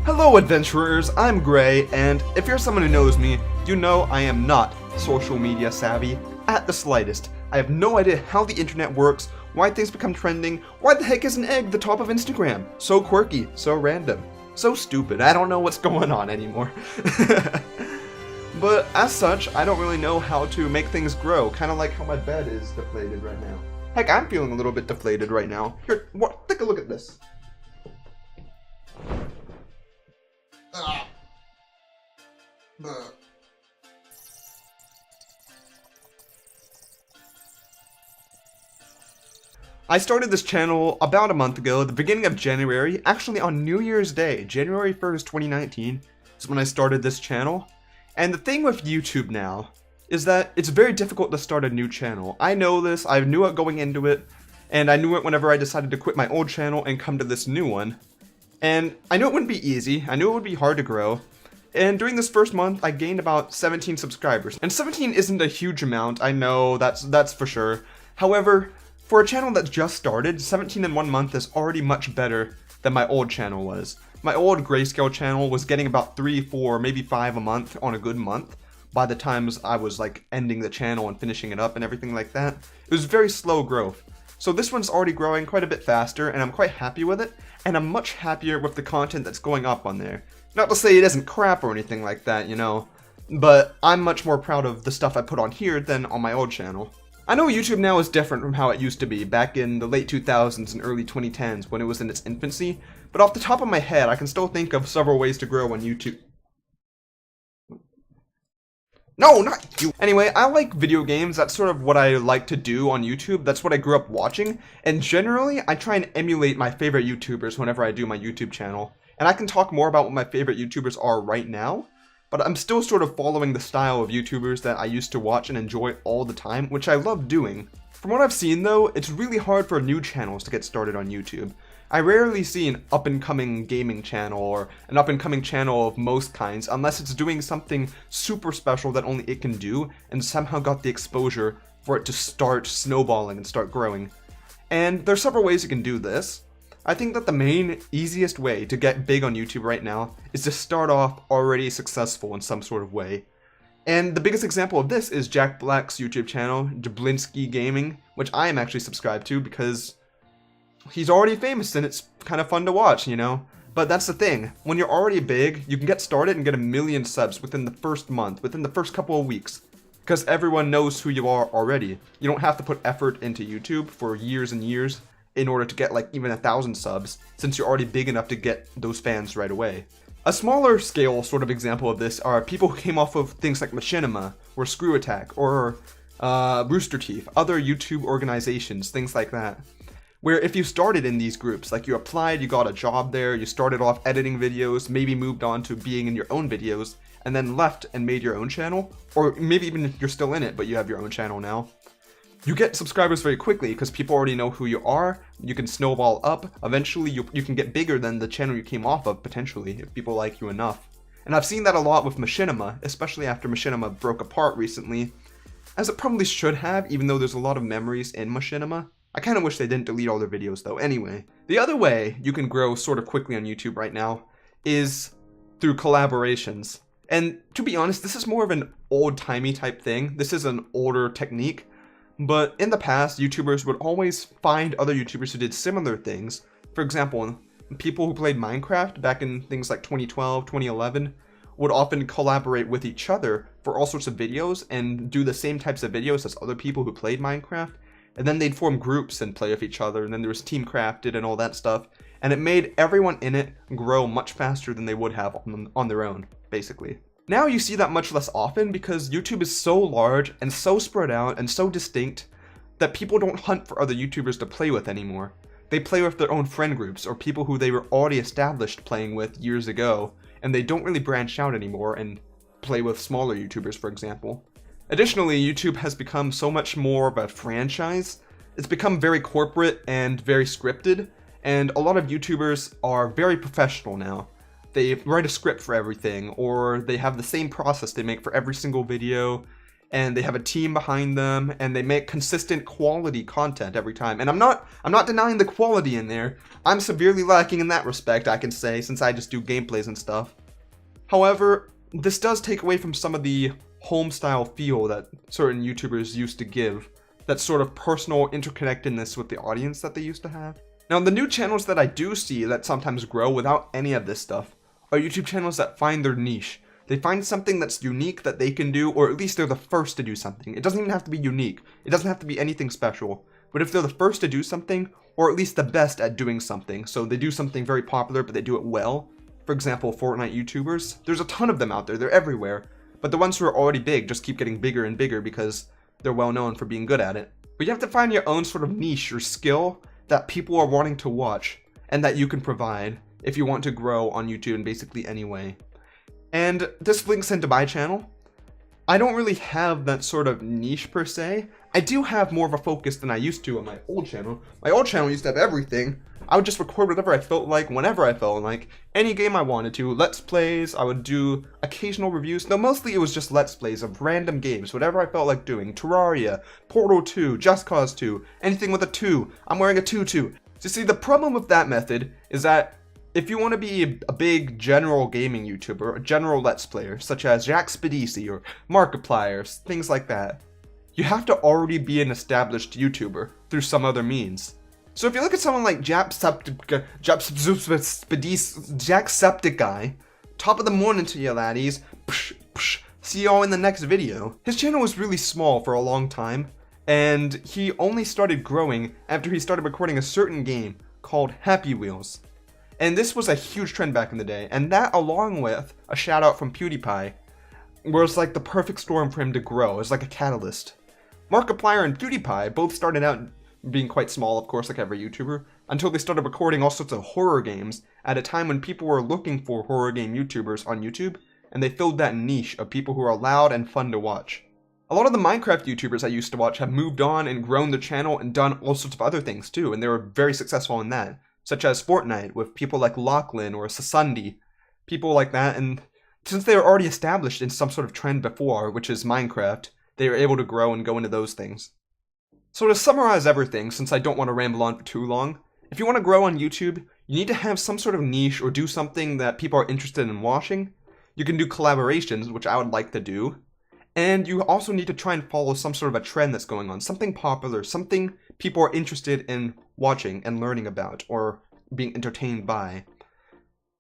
Hello adventurers, I'm Gray, and if you're someone who knows me, you know I am not social media savvy at the slightest. I have no idea how the internet works, why things become trending, why the heck is an egg the top of Instagram? So quirky, so random, so stupid, I don't know what's going on anymore. But as such, I don't really know how to make things grow, kind of like how my bed is deflated right now. Heck, I'm feeling a little bit deflated right now. Here, take a look at this. I started this channel about a month ago, the beginning of January, actually on New Year's Day, January 1st, 2019, is when I started this channel. And the thing with YouTube now is that it's very difficult to start a new channel. I know this, I knew it going into it, and I knew it whenever I decided to quit my old channel and come to this new one. And I knew it wouldn't be easy, I knew it would be hard to grow. And during this first month, I gained about 17 subscribers. And 17 isn't a huge amount, I know, that's for sure. However, for a channel that's just started, 17 in 1 month is already much better than my old channel was. My old Grayscale channel was getting about 3, 4, maybe 5 a month on a good month by the times I was like ending the channel and finishing it up and everything like that. It was very slow growth. So this one's already growing quite a bit faster and I'm quite happy with it, and I'm much happier with the content that's going up on there. Not to say it isn't crap or anything like that, you know, but I'm much more proud of the stuff I put on here than on my old channel. I know YouTube now is different from how it used to be back in the late 2000s and early 2010s when it was in its infancy, but off the top of my head I can still think of several ways to grow on YouTube. No, not you! Anyway, I like video games, that's sort of what I like to do on YouTube, that's what I grew up watching, and generally I try and emulate my favorite YouTubers whenever I do my YouTube channel. And I can talk more about what my favorite YouTubers are right now, but I'm still sort of following the style of YouTubers that I used to watch and enjoy all the time, which I love doing. From what I've seen though, it's really hard for new channels to get started on YouTube. I rarely see an up-and-coming gaming channel or an up-and-coming channel of most kinds unless it's doing something super special that only it can do and somehow got the exposure for it to start snowballing and start growing. And there's several ways you can do this. I think that the main, easiest way to get big on YouTube right now is to start off already successful in some sort of way. And the biggest example of this is Jack Black's YouTube channel, Jablinski Gaming, which I am actually subscribed to because he's already famous and it's kind of fun to watch, you know? But that's the thing, when you're already big, you can get started and get 1 million subs within the first month, within the first couple of weeks. Because everyone knows who you are already. You don't have to put effort into YouTube for years and years in order to get like even 1,000 subs, since you're already big enough to get those fans right away. A smaller scale sort of example of this are people who came off of things like Machinima, or Screw Attack, or Rooster Teeth, other YouTube organizations, things like that. Where if you started in these groups, like you applied, you got a job there, you started off editing videos, maybe moved on to being in your own videos, and then left and made your own channel, or maybe even if you're still in it but you have your own channel now, you get subscribers very quickly because people already know who you are, you can snowball up, eventually you can get bigger than the channel you came off of, potentially, if people like you enough. And I've seen that a lot with Machinima, especially after Machinima broke apart recently, as it probably should have, even though there's a lot of memories in Machinima. I kind of wish they didn't delete all their videos though. Anyway, the other way you can grow sort of quickly on YouTube right now is through collaborations. And to be honest, this is more of an old-timey type thing. This is an older technique. But in the past, YouTubers would always find other YouTubers who did similar things. For example, people who played Minecraft back in things like 2012, 2011 would often collaborate with each other for all sorts of videos and do the same types of videos as other people who played Minecraft. And then they'd form groups and play with each other, and then there was Team Crafted and all that stuff. And it made everyone in it grow much faster than they would have on their own, basically. Now you see that much less often because YouTube is so large and so spread out and so distinct that people don't hunt for other YouTubers to play with anymore. They play with their own friend groups or people who they were already established playing with years ago, and they don't really branch out anymore and play with smaller YouTubers, for example. Additionally, YouTube has become so much more of a franchise. It's become very corporate and very scripted, and a lot of YouTubers are very professional now. They write a script for everything, or they have the same process they make for every single video, and they have a team behind them, and they make consistent quality content every time. And I'm not denying the quality in there. I'm severely lacking in that respect, I can say, since I just do gameplays and stuff. However, this does take away from some of the home style feel that certain YouTubers used to give, that sort of personal interconnectedness with the audience that they used to have. Now, the new channels that I do see that sometimes grow without any of this stuff are YouTube channels that find their niche. They find something that's unique that they can do, or at least they're the first to do something. It doesn't even have to be unique. It doesn't have to be anything special. But if they're the first to do something, or at least the best at doing something, so they do something very popular but they do it well. For example, Fortnite YouTubers. There's a ton of them out there. They're everywhere. But the ones who are already big just keep getting bigger and bigger because they're well known for being good at it. But you have to find your own sort of niche or skill that people are wanting to watch and that you can provide if you want to grow on YouTube in basically any way. And this links into my channel. I don't really have that sort of niche per se. I do have more of a focus than I used to on my old channel. My old channel used to have everything. I would just record whatever I felt like, whenever I felt like, any game I wanted to. Let's plays, I would do occasional reviews. Though mostly it was just let's plays of random games, whatever I felt like doing. Terraria, Portal 2, Just Cause 2, anything with a 2. I'm wearing a tutu. So see, the problem with that method is that if you want to be a big general gaming YouTuber, a general let's player, such as Jack Spedisi or Markiplier, things like that, you have to already be an established YouTuber through some other means. So if you look at someone like Jacksepticeye, top of the morning to you laddies, see y'all in the next video. His channel was really small for a long time, and he only started growing after he started recording a certain game called Happy Wheels. And this was a huge trend back in the day, and that along with a shout out from PewDiePie was like the perfect storm for him to grow. It was like a catalyst. Markiplier and PewDiePie both started out being quite small, of course, like every YouTuber, until they started recording all sorts of horror games at a time when people were looking for horror game YouTubers on YouTube, and they filled that niche of people who are loud and fun to watch. A lot of the Minecraft YouTubers I used to watch have moved on and grown their channel and done all sorts of other things too, and they were very successful in that, such as Fortnite with people like Lachlan or Sasundi, people like that, and since they were already established in some sort of trend before, which is Minecraft, they were able to grow and go into those things. So to summarize everything, since I don't want to ramble on for too long, if you want to grow on YouTube, you need to have some sort of niche or do something that people are interested in watching. You can do collaborations, which I would like to do. And you also need to try and follow some sort of a trend that's going on, something popular, something people are interested in watching and learning about or being entertained by.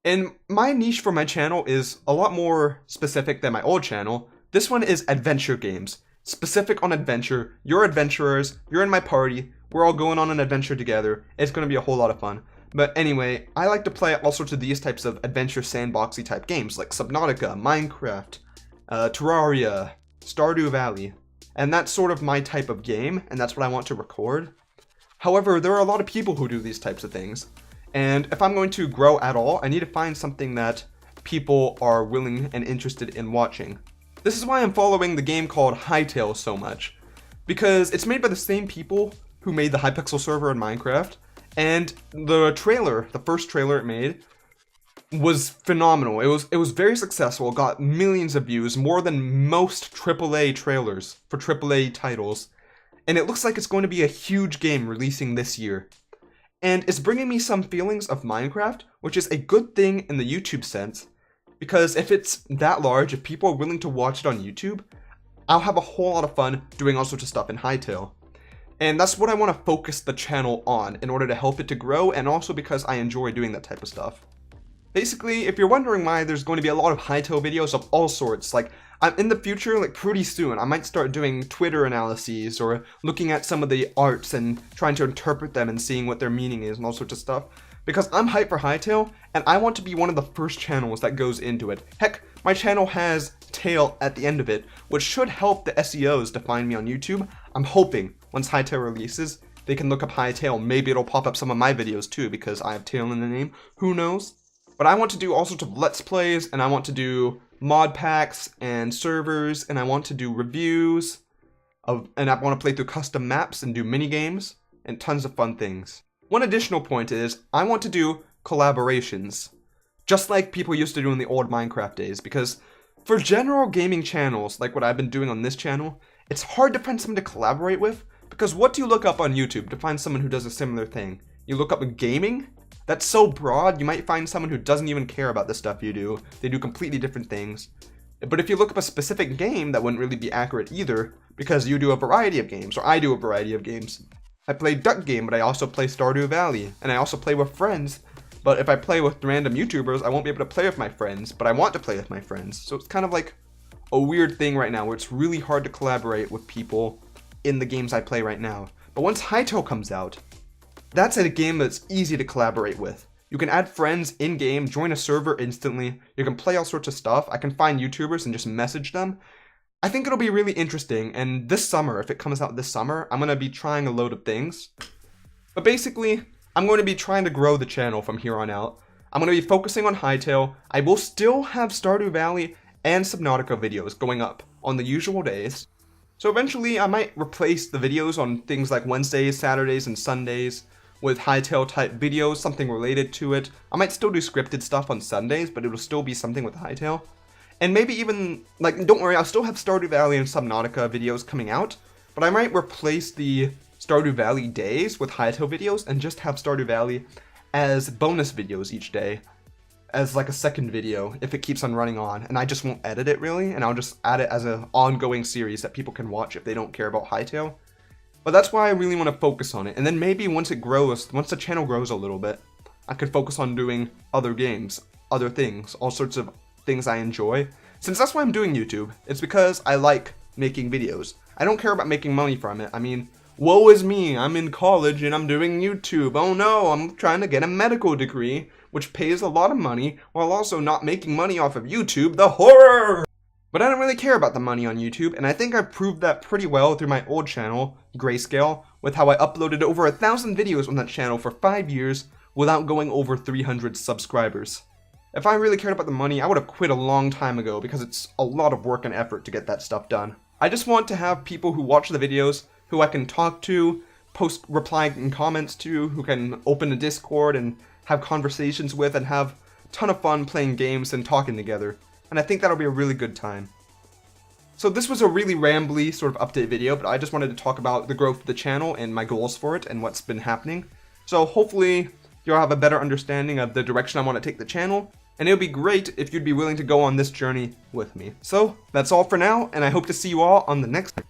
And my niche for my channel is a lot more specific than my old channel. This one is adventure games. Specific on adventure. You're adventurers, you're in my party, we're all going on an adventure together. It's going to be a whole lot of fun. But anyway, I like to play all sorts of these types of adventure sandboxy type games like Subnautica, Minecraft, Terraria, Stardew Valley. And that's sort of my type of game, and that's what I want to record. However, there are a lot of people who do these types of things. And if I'm going to grow at all, I need to find something that people are willing and interested in watching. This is why I'm following the game called Graytale so much, because it's made by the same people who made the Hypixel server in Minecraft, and the trailer, the first trailer it made, was phenomenal. It was very successful, got millions of views, more than most AAA trailers for AAA titles, and it looks like it's going to be a huge game releasing this year. And it's bringing me some feelings of Minecraft, which is a good thing in the YouTube sense, because if it's that large, if people are willing to watch it on YouTube, I'll have a whole lot of fun doing all sorts of stuff in Graytale. And that's what I want to focus the channel on in order to help it to grow, and also because I enjoy doing that type of stuff. Basically, if you're wondering why there's going to be a lot of Graytale videos of all sorts, like, I'm in the future, like pretty soon, I might start doing Twitter analyses or looking at some of the arts and trying to interpret them and seeing what their meaning is and all sorts of stuff. Because I'm hyped for Graytale, and I want to be one of the first channels that goes into it. Heck, my channel has tail at the end of it, which should help the SEOs to find me on YouTube. I'm hoping once Graytale releases, they can look up Graytale. Maybe it'll pop up some of my videos too, because I have tail in the name. Who knows? But I want to do all sorts of Let's Plays, and I want to do mod packs and servers, and I want to do reviews, and I want to play through custom maps and do mini games, and tons of fun things. One additional point is, I want to do collaborations, just like people used to do in the old Minecraft days, because For general gaming channels, like what I've been doing on this channel, it's hard to find someone to collaborate with, because what do you look up on YouTube to find someone who does a similar thing? You look up gaming? That's so broad, you might find someone who doesn't even care about the stuff you do. They do completely different things. But if you look up a specific game, that wouldn't really be accurate either, because you do a variety of games, or I do a variety of games. I play Duck Game, but I also play Stardew Valley, and I also play with friends. But if I play with random YouTubers, I won't be able to play with my friends, but I want to play with my friends. So it's kind of like a weird thing right now, where it's really hard to collaborate with people in the games I play right now. But once Hytale comes out, that's a game that's easy to collaborate with. You can add friends in-game, join a server instantly, you can play all sorts of stuff, I can find YouTubers and just message them. I think it'll be really interesting, and this summer, if it comes out this summer, I'm going to be trying a load of things. But basically, I'm going to be trying to grow the channel from here on out. I'm going to be focusing on Hytale. I will still have Stardew Valley and Subnautica videos going up on the usual days. So eventually, I might replace the videos on things like Wednesdays, Saturdays, and Sundays with Hytale type videos, something related to it. I might still do scripted stuff on Sundays, but it'll still be something with Hytale. And maybe even, like, don't worry, I'll still have Stardew Valley and Subnautica videos coming out, but I might replace the Stardew Valley days with Hytale videos and just have Stardew Valley as bonus videos each day, as like a second video if it keeps on running on, and I just won't edit it really, and I'll just add it as an ongoing series that people can watch if they don't care about Hytale. But that's why I really want to focus on it, and then maybe once it grows, once the channel grows a little bit, I could focus on doing other games, other things, all sorts of things I enjoy. Since that's why I'm doing YouTube, it's because I like making videos. I don't care about making money from it. I mean, woe is me, I'm in college and I'm doing YouTube. Oh no, I'm trying to get a medical degree, which pays a lot of money, while also not making money off of YouTube. The horror! But I don't really care about the money on YouTube, and I think I've proved that pretty well through my old channel, Graytale, with how I uploaded over 1,000 videos on that channel for 5 years without going over 300 subscribers. If I really cared about the money, I would have quit a long time ago because it's a lot of work and effort to get that stuff done. I just want to have people who watch the videos, who I can talk to, post reply and comments to, who can open a Discord and have conversations with and have a ton of fun playing games and talking together. And I think that'll be a really good time. So this was a really rambly sort of update video, but I just wanted to talk about the growth of the channel and my goals for it and what's been happening. So hopefully you'll have a better understanding of the direction I want to take the channel, and it would be great if you'd be willing to go on this journey with me. So that's all for now, and I hope to see you all on the next